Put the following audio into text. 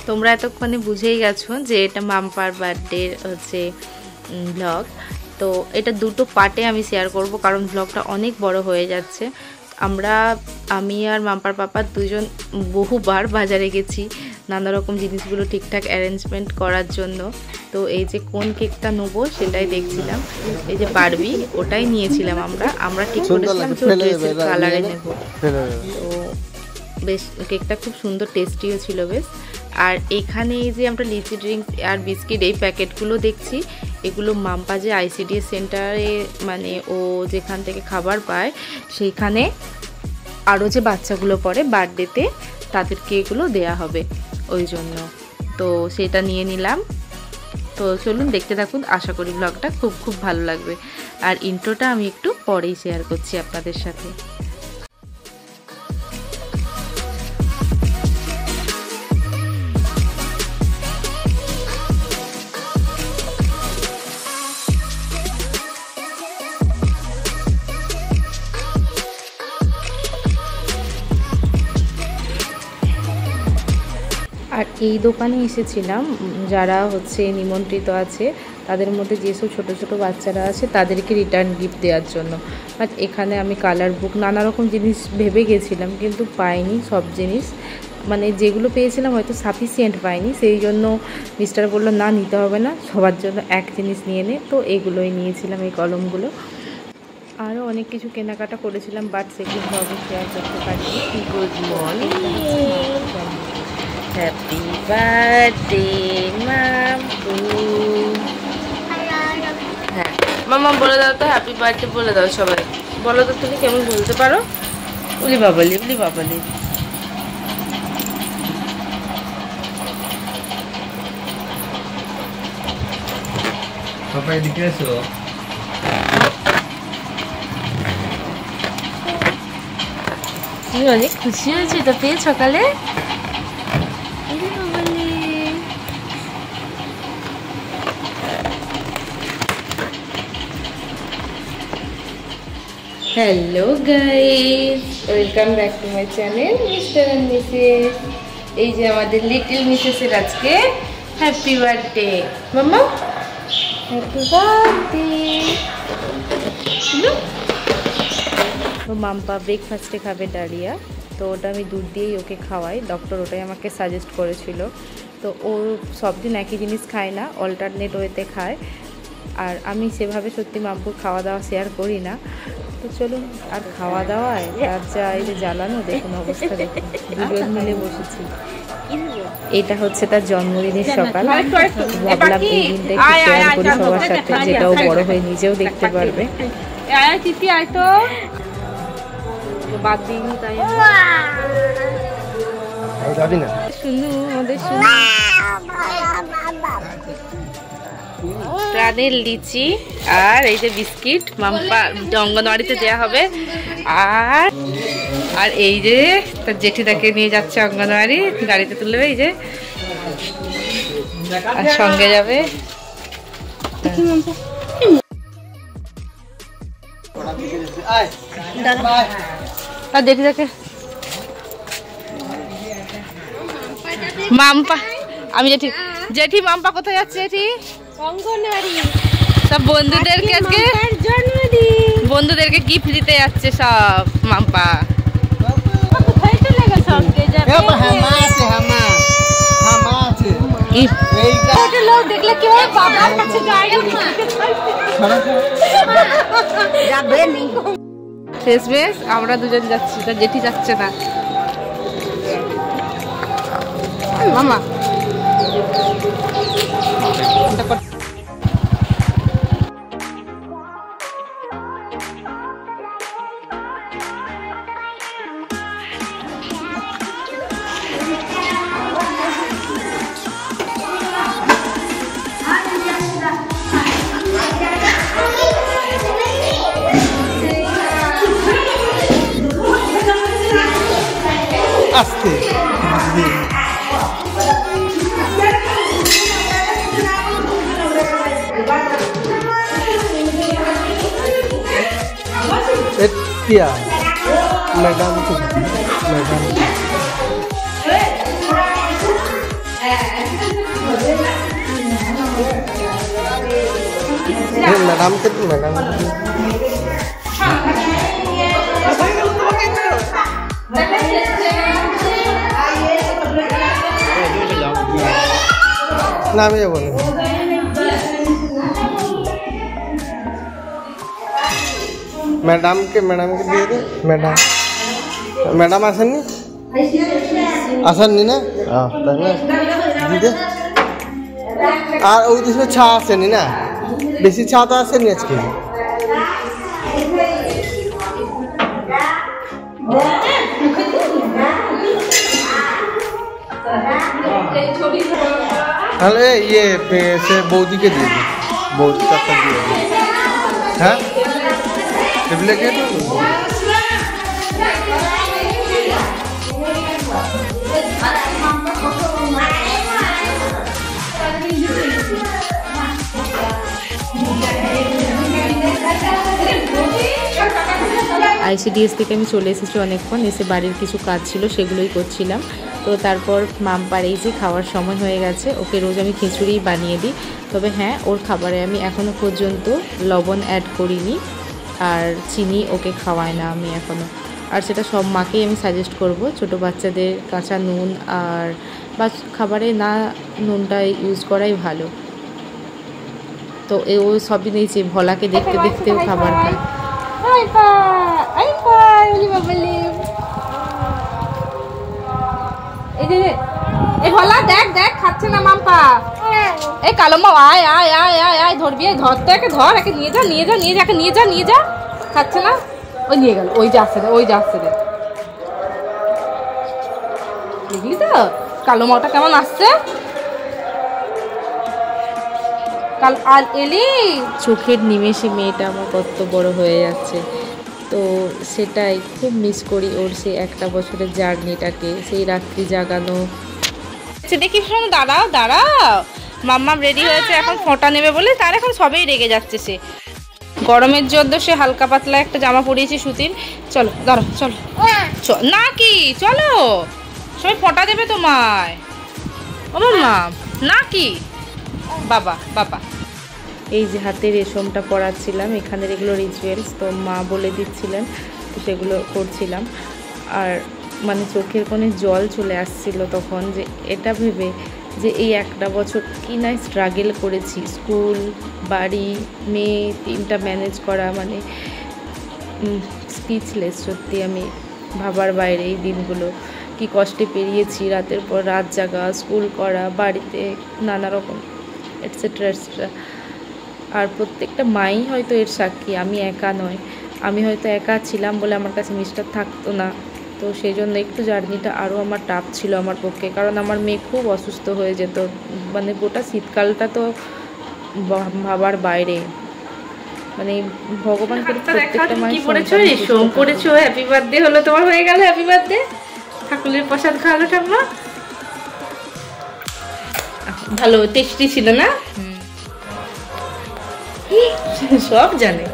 তোমরা এতক্ষণে বুঝেই গেছো যে এটা মাম্পার বার্থডে হচ্ছে ব্লগ। তো এটা দুটো পার্টে আমি শেয়ার করব, কারণ ব্লগটা অনেক বড় হয়ে যাচ্ছে। আমি আর মাম্পার পাপা দুজন বহুবার বাজারে গেছি নানা রকম জিনিসগুলো ঠিকঠাক অ্যারেঞ্জমেন্ট করার জন্য। তো এই যে কোন কেকটা নেবো সেটাই দেখছিলাম। এই যে বারবি, ওটাই নিয়েছিলাম আমরা ঠিক করেছিলাম ড্রেসের কালারে নেব। তো বেশ কেকটা খুব সুন্দর, টেস্টিও ছিল বেশ। আর এখানে এই যে আমরা লিচি ড্রিঙ্কস আর বিস্কিট এই প্যাকেটগুলো দেখছি, এগুলো মাম্পা যে ICDS সেন্টারে মানে ও যেখান থেকে খাবার পায় সেইখানে আরও যে বাচ্চাগুলো পড়ে বার্থডেতে তাদেরকে এগুলো দেয়া হবে ওই জন্য। তো সেটা নিয়ে নিলাম। তো চলুন দেখতে থাকুন, আশা করি ব্লগটা খুব খুব ভালো লাগবে। আর ইন্ট্রোটা আমি একটু পরেই শেয়ার করছি আপনাদের সাথে। আর এই দোকানে এসেছিলাম যারা হচ্ছে নিমন্ত্রিত আছে তাদের মধ্যে যেসব ছোটো ছোটো বাচ্চারা আছে তাদেরকে রিটার্ন গিফট দেওয়ার জন্য। বাট এখানে আমি কালার বুক নানা রকম জিনিস ভেবে গেছিলাম, কিন্তু পাইনি সব জিনিস, মানে যেগুলো পেয়েছিলাম হয়তো সাফিসিয়েন্ট পাইনি। সেই জন্য মিস্টার বললো না নিতে হবে না, সবার জন্য এক জিনিস নিয়ে নে। তো এগুলোই নিয়েছিলাম, এই কলমগুলো। আরও অনেক কিছু কেনাকাটা করেছিলাম, বাট সেগুলো সবই শেয়ার করতে পারিনি। Good morning, happy birthday Mampu. হ্যাঁ মাম্মা বলে দাও তো, হ্যাপি বার্থডে বলে দাও সবাই। বলো তো তুমি কেমন বলতে পারো? উলি বাবালি, উলি বাবালি। সবাই এদিকে এসো। তুমি অনেক খুশি হয়েছে এটা পেয়ে সকালে? Hello guys, welcome back to my channel mister and Mrs. এই যে আমাদের লিটল মিসেসের আজকে happy birthday. Mamma happy birthday. তো মাম্পা ব্রেকফাস্টে খাবে ডালিয়া, তো ওটা আমি দুধ দিয়েই ওকে খাওয়াই। ডক্টর ওটাই আমাকে সাজেস্ট করেছিল। তো ও সব দিন একই জিনিস খায় না, অল্টারনেট ওয়েতে খায়। আর আমি সেভাবে সত্যি মাম্পুর খাওয়া দাওয়া শেয়ার করি না। তো চলুন, আর খাওয়া দাওয়ায় তার যা এই যে জ্বালানো, দেখুন অবস্থা দেখুন, দুজন মিলে বসেছি। এটা হচ্ছে তার জন্মদিনের সকাল। ভাবলাম এই দিনটা একটু শেয়ার করি সবার সাথে, যেটাও বড় হয়ে নিজেও দেখতে পারবে। বাদ দিইনি তাই শুনু আমাদের প্রাণের লিচি আর এই যে বিস্কিট মাম্পা অঙ্গনওয়াড়িতে দেওয়া হবে। আর এই যে তার জেঠিদাকে নিয়ে যাচ্ছে অঙ্গনওয়াড়ি, গাড়িতে তুলবে এই যে, আর সঙ্গে যাবে তার জেঠিদাকে। মাম্পা আমি জেঠি মাম্পা কোথায় যাচ্ছে? জেঠি অঙ্গনওয়াড়ি সব বন্ধুদেরকে আজকে বন্ধুদেরকে গিফট দিতে যাচ্ছে সব মাম্পা। শেষমেশ আমরা দুজন যাচ্ছি, তার জেঠি যাচ্ছে না। মামা আস্তে Tia, madam tu, madam. Madam के तो मैडम ना मैं बोल मैडम के दिए थे मैडम आसन्नी ना दिदे আর ওই দেশে ছা আসেনি না বেশি ছা তো আসেনি আজকে তাহলে ইয়ে সে বৌদিকে দিয়ে দিই বৌদি টাকা দিয়ে দিই হ্যাঁ টেবিলে গিয়ে ICDS থেকে আমি চলে এসেছি অনেকক্ষণ, এসে বাড়ির কিছু কাজ ছিল সেগুলোই করছিলাম। তো তারপর মাম্পার এই যে খাওয়ার সময় হয়ে গেছে, ওকে রোজ আমি খিচুড়ি বানিয়ে দিই, তবে হ্যাঁ ওর খাবারে আমি এখনও পর্যন্ত লবণ অ্যাড করিনি আর চিনি ওকে খাওয়াই না আমি এখনও। আর সেটা সব মাকেই আমি সাজেস্ট করব, ছোটো বাচ্চাদের কাঁচা নুন আর বা খাবারে না নুনটা ইউজ করাই ভালো। তো ও সবই নিয়েছে, ভোলাকে দেখতে দেখতেও খাবার খায়। এই ভোলা দেখ দেখ খাচ্ছে না মাম্পা। এই কালো মা আয় আয় আয় আয় আয় ধরবি, ধরতে একে ধর, একে নিয়ে যা নিয়ে যা নিয়ে যা, নিয়ে যা নিয়ে যা। খাচ্ছে না, ওই নিয়ে গেল, ওই যাচ্ছে রে ওই যাচ্ছে রে। দেখলি তো কালো মাটা কেমন আসছে। কাল আর এলি চোখের নিমেষে মেয়েটা আমার কত বড় হয়ে যাচ্ছে, তো সেটাই খুব মিস করি ওর সেই একটা বছরের জার্নিটাকে, সেই রাত্রি জাগানো। দেখি শোনো, দাঁড়াও দাঁড়াও, মাম্মা রেডি হয়েছে এখন ফোঁটা নেবে বলে, তার এখন সবেই রেগে যাচ্ছে। সে গরমের জন্য সে হালকা পাতলা একটা জামা পরিয়েছে সুতির। চলো দাঁড়াও চলো না কি চলো, সবাই ফোঁটা দেবে তোমায়। ও মাম্মা না কি বাবা বাবা। এই যে হাতে রেশমটা পরাচ্ছিলাম, এখানের এগুলো রিচুয়ালস, তো মা বলে দিচ্ছিলেন, তো সেগুলো করছিলাম। আর মানে চোখের কোণে জল চলে আসছিল তখন, যে এটা ভেবে যে এই একটা বছর কি না স্ট্রাগল করেছি, স্কুল বাড়ি মেয়ে তিনটা ম্যানেজ করা, মানে স্পিচলেস সত্যি। আমি ভাবার বাইরে এই দিনগুলো কি কষ্টে পেরিয়েছি, রাতের পর রাত জাগা, স্কুল করা, বাড়িতে নানা রকম এটসেট্রা এটসেট্রা। আর প্রত্যেকটা মাই হয়তো এর সাক্ষী, আমি একা নয়। আমি হয়তো একা ছিলাম বলে আমার কাছে মিস্টার থাকতো না, তো সেই জন্য একটু জার্নিটা আরও আমার টাফ ছিল আমার পক্ষে, কারণ আমার মেয়ে খুব অসুস্থ হয়ে যেত, মানে গোটা শীতকালটা তো ভাবার বাইরে। মানে ভগবান করে প্রত্যেকটা মায়ের কি পড়েছো, রেশম পড়েছো, হ্যাপি বার্থডে হলো তোমার, হয়ে গেল হ্যাপি বার্থডে। ঠাকুরের প্রসাদ খাওয়ালো ঠাকুমা, ভালো টেস্টি ছিল না, সব জানে।